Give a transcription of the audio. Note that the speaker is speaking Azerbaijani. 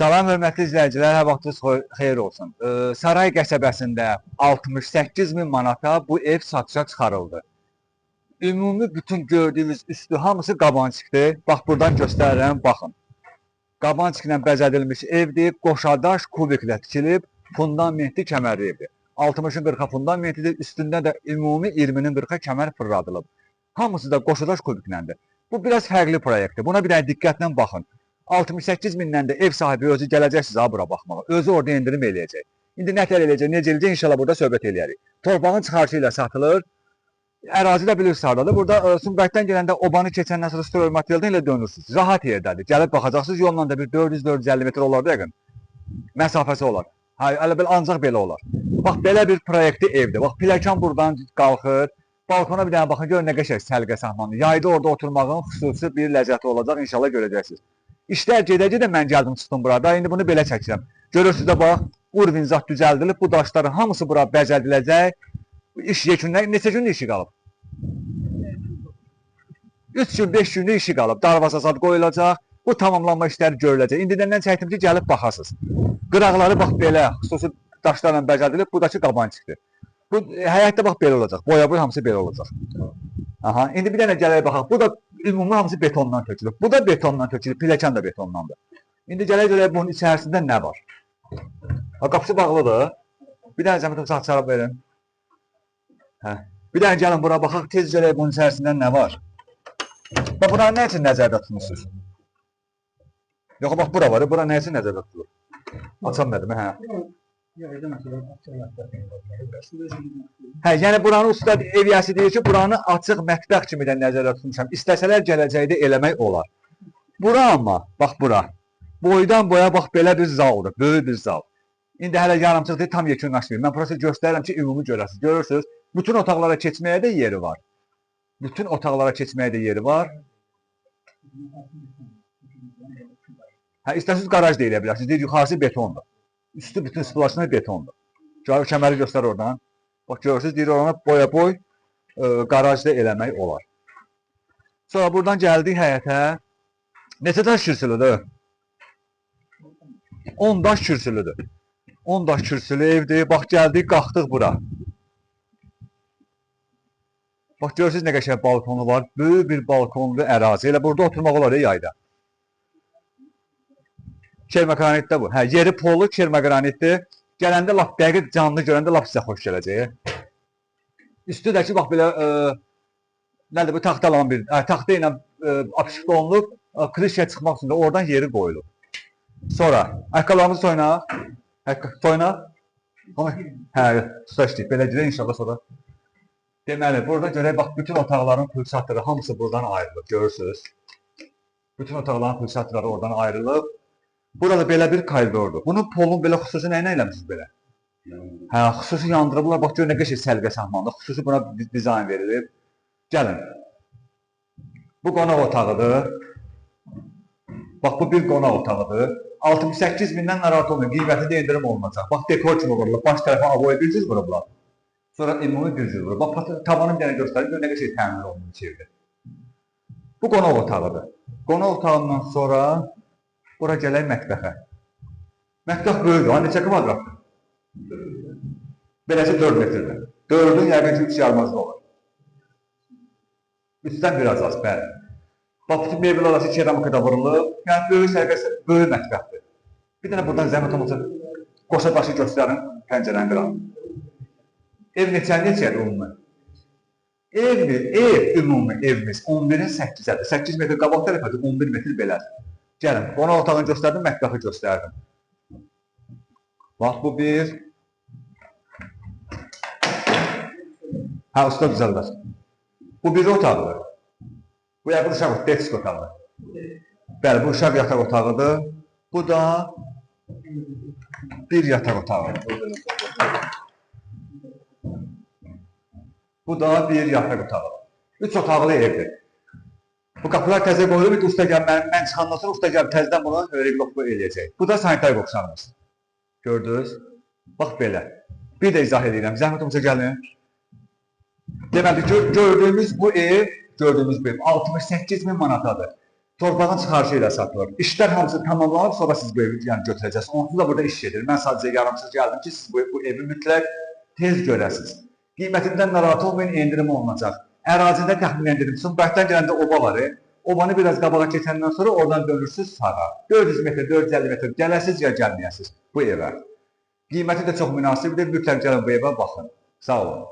Salam hörmətli izləyicilər, hər vaxtınız xeyir olsun. Saray qəsəbəsində 68 min manata bu ev satışa çıxarıldı. Ümumi bütün gördüyünüz üstü hamısı qabançıqdır. Bax, buradan göstərirəm, baxın. Qabançıqla bəzədilmiş evdir, qoşadaş kubiklə tikilib, fundamentli kəmərli evdir. 60-ın 40-a fundamentidir, üstündə də ümumi 20-nin 40-a kəmər fırladılıb. Hamısı da qoşadaş kubikləndir. Bu biraz fərqli proyektdir. Buna bir dənə diqqətlə baxın. 68 mindən də ev sahibi özü gələcəksiniz ha bura baxmağa. Özü orada endirim eləyəcək. İndi nə tər eləyəcək, necə eləyəcək inşallah burada söhbət eləyərik. Torpağın çıxarışı ilə satılır. Ərazi də bilirsiniz hardadır. Burada Sumqayıtdan gələndə obanı keçəndən sonra storage materialdan ilə dönürsünüz. Rahat yerdədir. Gəlib baxacaqsınız. Yolla da bir 400-450 metr olar da yəqin. Məsafəsi olar. Ancaq belə olar. Bax, belə bir proyektli evdir. Bax, pilləkən buradan qalxır. Balkona bir dənə baxın, görün nə qəşəng səliqə sahmandır. Yayda orada oturmağın xüsusi bir ləzzəti olacaq. İnşallah görəcəksiniz. İşlər gedə-gedə mən gəldim çıxdım burada. İndi bunu belə çəkirəm. Görürsünüz də bax, urvinzat düzəldilib. Bu daşların hamısı bura bəzədiləcək. İş yekunlar neçə gün işi qalıb? 3 gün, 5 gündə işi qalıb. Darvaza zad qoyulacaq. Bu tamamlanma işləri görüləcək. İndidən çəkdim ki, gəlib baxasınız. Qıraqları bax belə, xüsusi daşlarla bəzədilib. Bu da ki, qabançıqdır. Bu həyətdə bax belə olacaq. Boya-boy hamısı belə olacaq. Aha, indi bir dənə gələk baxaq. Bu da ümumi hamısı betondan tökülüb. Bu da betondan tökülüb, pilləkən də betondandır. İndi gələk görək bunun içərisində nə var. Qapısı bağlıdır. Bir dənə zəhmət olsa açarıb verin. Hə. Bir dənə gəlin bura baxaq, tez görək bunun içərisində nə var. Bax, bura nə üçün nəzərdə tutmuşsunuz? Yox, bax, bura var. Bura nə üçün nəzərdə tutulur? Açam dedim, hə. Hə, yəni buranın usta ev yəsi deyir ki, buranı açıq mətbəx kimi də nəzərdə tutmuşam. İstəsələr gələcəkdə eləmək olar. Bura amma, bax bura. Boydan boya bax belə bir zaldır, böyük bir zal. İndi hələ yarımçıq deyil, tam yekunlaşmayıb. Mən burası göstərirəm ki, ümumi görəsiniz. Görürsünüz, bütün otaqlara keçməyə də yeri var. Bütün otaqlara keçməyə də yeri var. Hə, istəsiniz qaraj da elə bilərsiniz. Deyir, yuxarısı betondur. Üstü bütün splaşını betondur. Kəməri göstər oradan. Bax, görürsünüz, deyir, orana boya-boy qarajda eləmək olar. Sonra buradan gəldik həyətə. Neçə daş kürsülüdür? 10 daş kürsülüdür. 10 daş kürsülü evdir. Bax, gəldik, qalxdıq bura. Bax, görürsünüz, nə qəşəng balkonu var. Böyük bir balkonlu ərazi. Elə burada oturmaq olar yayda. Kermaqranitdə bu. Hə, yeri polu kermaqranitdir. Gələndə lap dəqiq canlı görəndə lap sizə xoş gələcək. Üstü də ki, bax belə nədir bu taxtalan bir, taxta ilə apışıqda olunub, krişə çıxmaq üçün də oradan yeri qoyulub. Sonra, ayaqqabılarımızı soyunaq. Soyunaq. Hə, tuta işləyib. Belə girək inşallah sonra. Deməli, burada görək, bax, bütün otaqların pulsatları hamısı buradan ayrılıb, görürsünüz. Bütün otaqların pulsatları oradan ayrılıb. Burada belə bir koridordur. Bunun polunu belə xüsusi nə ilə eləmişsiniz belə? Hə, xüsusi yandırıblar. Bax, gör nə qəşəng səliqə sahmandır. Xüsusi buna dizayn verilib. Gəlin. Bu qonaq otağıdır. Bax, bu bir qonaq otağıdır. 68 mindən narahat olmuyor. Qiymətində endirim olunacaq. Bax, dekor kimi vurulub. Baş tərəfə avoya bir cüz vurublar. Sonra ümumi bir cüz vurub. Bax, tavanı bir dənə göstərir. Gör nə qəşəng təmin olunmuş içeride. Bu qonaq otağıdır. Qonaq otağından sonra bura gələk mətbəxə. Mətbəx böyükdür. Neçə kvadratdır? Beləsi 4 metrdir. 4-ün yəqin ki 3 yarmazda olur. 3-dən biraz az, bəli. Bax, bütün mebel arası keramikada vurulub. Yəni, böyük sərqəsi, böyük mətbəxdir. Bir dənə buradan zəhmət olmasa qoşa daşı göstərin, pəncərəni qıran. Ev neçədir ümumi? Ev ümumi evimiz 11-in 8-ədir. 8 metr qabaq tərəfədir, 11 metr belədir. Gəlin, qonaq otağını göstərdim, mətbəxi göstərdim. Bax, bu bir. Hə, usta düzəldər. Bu bir otaqdır. Bu yəqin uşaq desk otaqdır. Bəli, bu uşaq yataq otağıdır. Bu da bir yataq otağıdır. Bu da bir yataq otağıdır. 3 otaqlı evdir. Bu qapılar təzə qoyulub, bir usta gəl, mən çıxandan sonra usta gəl, təzdən bunu reqloklu eləyəcək. Bu da sanitar qoxsanımız. Gördünüz? Bax belə. Bir də izah edirəm. Zəhmət olmasa gəlin. Deməli, gördüyümüz bu ev 68 min manatadır. torpağın çıxarışı ilə satılır. İşlər hamısı tamamlanıb, sonra siz bu evi yəni götürəcəksiniz. Onsuz da burada iş gedir. Mən sadəcə yarımsız gəldim ki, siz bu evi mütləq tez görəsiniz. Qiymətindən narahat olmayın, endirim olunacaq. Ərazində təxmin endirim üçün, bəhdən gələndə oba var. Obanı biraz qabağa keçəndən sonra oradan dönürsünüz sağa. 400 metr, 450 metr gələsiz ya gəlməyəsiz bu evə. Qiyməti də çox münasibdir. Mütləq gəlin bu evə baxın. Sağ olun.